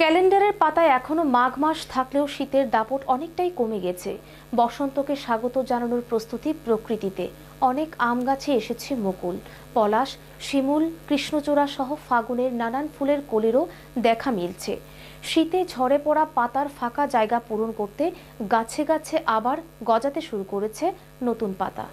ক্যালেন্ডারের পাতায় এখনো মাঘ মাস থাকলেও শীতের দাপট অনেকটাই কমে গেছে। বসন্তকে স্বাগত জানানোর প্রস্তুতি প্রকৃতিতে। অনেক আম গাছে এসেছে মুকুল, পলাশ, শিমুল, কৃষ্ণচূড়া সহ ফাগুনের নানান ফুলের কলিরও দেখা মিলছে। শীতে ঝরে পড়া পাতার ফাঁকা জায়গা পূরণ করতে গাছে গাছে আবার গজাতে শুরু করেছে নতুন পাতা।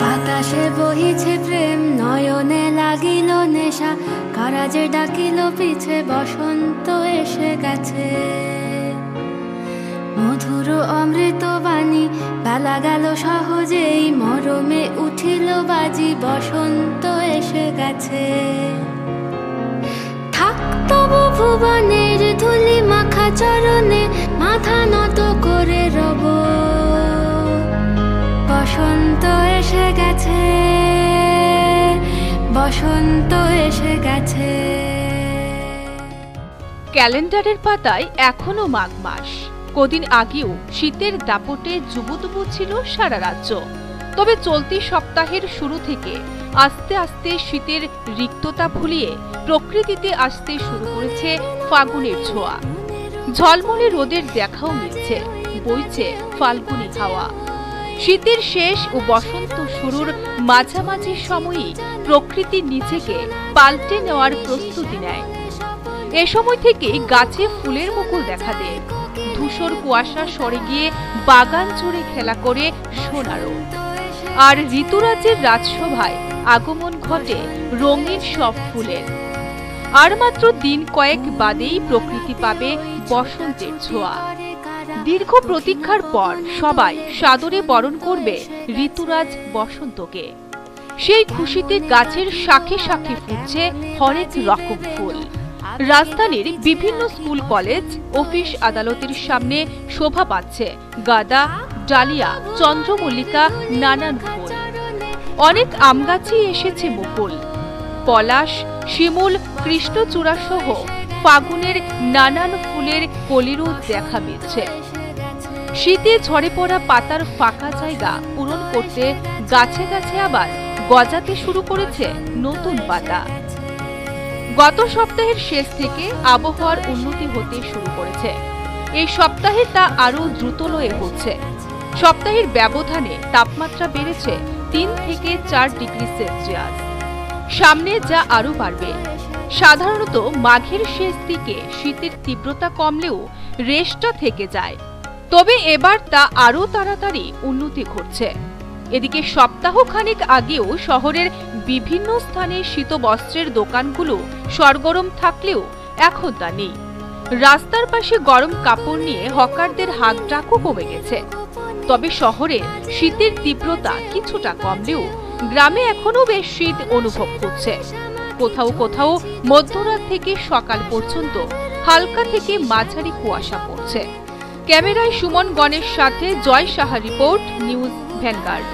বাতাসে বহিছে প্রেম, নয়নে লাগিল নেশা, কারাজে ডাকিল পিছে বসন্ত এসে গেছে। মধুর অমৃত বাণী বেলা গেল সহজেই, মরমে উঠিল বাজি, বসন্ত এসে গেছে। থাক তবু ভুবনের ধুলি মাখা চরণে, মাথা নত করে রব। বসন্ত এসে গেছে, বসন্ত এসে গেছে। ক্যালেন্ডারের পাতায় এখনো মাঘ মাস। কদিন আগেও শীতের দাপটে জুবুথুবু ছিল সারা রাজ্য। তবে চলতি সপ্তাহের শুরু থেকে আস্তে আস্তে শীতের রিক্ততা ভুলিয়ে প্রকৃতিতে আসতে শুরু করেছে ফাগুনের ছোঁয়া। ঝলমলে রোদের দেখাও মিলছে, বইছে ফাল্গুনী হাওয়া। শীতের শেষ ও বসন্ত শুরুর মাঝামাঝি সময়ই প্রকৃতি নিজেকে পাল্টে নেওয়ার প্রস্তুতি নেয়। এ সময় থেকে গাছে ফুলের মুকুল দেখা দেয়। ধূসর কুয়াশা সরে গিয়ে বাগান জুড়ে খেলা করে সোনারো। আর ঋতুরাজের রাজসভায় আগমন ঘটে রঙিন সব ফুলের। আর মাত্র দিন কয়েক বাদেই প্রকৃতি পাবে বসন্তের ছোঁয়া। দীর্ঘ প্রতীক্ষার পর সবাই সাদরে বরণ করবে ঋতুরাজ বসন্তকে। সেই খুশিতে গাছের শাখে শাখে ফুটছে হরেক রকম ফুল। রাজধানীর বিভিন্ন স্কুল, কলেজ, অফিস, আদালতের সামনে শোভা পাচ্ছে গাঁদা, ডালিয়া, চন্দ্রমল্লিকা, নানান ফুল। অনেক আম গাছই এসেছে মুকুল। পলাশ, শিমুল, কৃষ্ণচূড়া সহ ফাগুনের নানান ফুলের কলিরও দেখা মিলছে। শীতে ঝরে পড়া পাতার ফাঁকা জায়গা পূরণ করতে গাছে গাছে আবার গজাতে শুরু করেছে নতুন পাতা। গত সপ্তাহের শেষ থেকে আবহাওয়ার উন্নতি হতে শুরু করেছে। এই সপ্তাহে তা আরো দ্রুতলয়ে হচ্ছে। সপ্তাহের ব্যবধানে তাপমাত্রা বেড়েছে 3 থেকে 4 ডিগ্রি সেলসিয়াস। সামনে যা আরো বাড়বে। সাধারণত মাঘের শেষ দিকে শীতের তীব্রতা কমলেও রেশটা থেকে যায়। তবে এবার তা আরো তাড়াতাড়ি উন্নতি ঘটছে। এদিকে সপ্তাহখানেক আগেও শহরের বিভিন্ন স্থানে শীতবস্ত্রের দোকানগুলো সরগরম থাকলেও এখন তা নেই। রাস্তার পাশে গরম কাপড় নিয়ে হকারদের হাঁক ডাকও কমে গেছে। তবে শহরে শীতের তীব্রতা কিছুটা কমলেও গ্রামে এখনো বেশ শীত অনুভব হচ্ছে। কোথাও কোথাও মধ্যরাত থেকে সকাল পর্যন্ত হালকা থেকে মাঝারি কুয়াশা পড়ছে। ক্যামেরায় সুমন গণের সাথে জয় সাহা, রিপোর্ট, নিউজ ভ্যানগার্ড।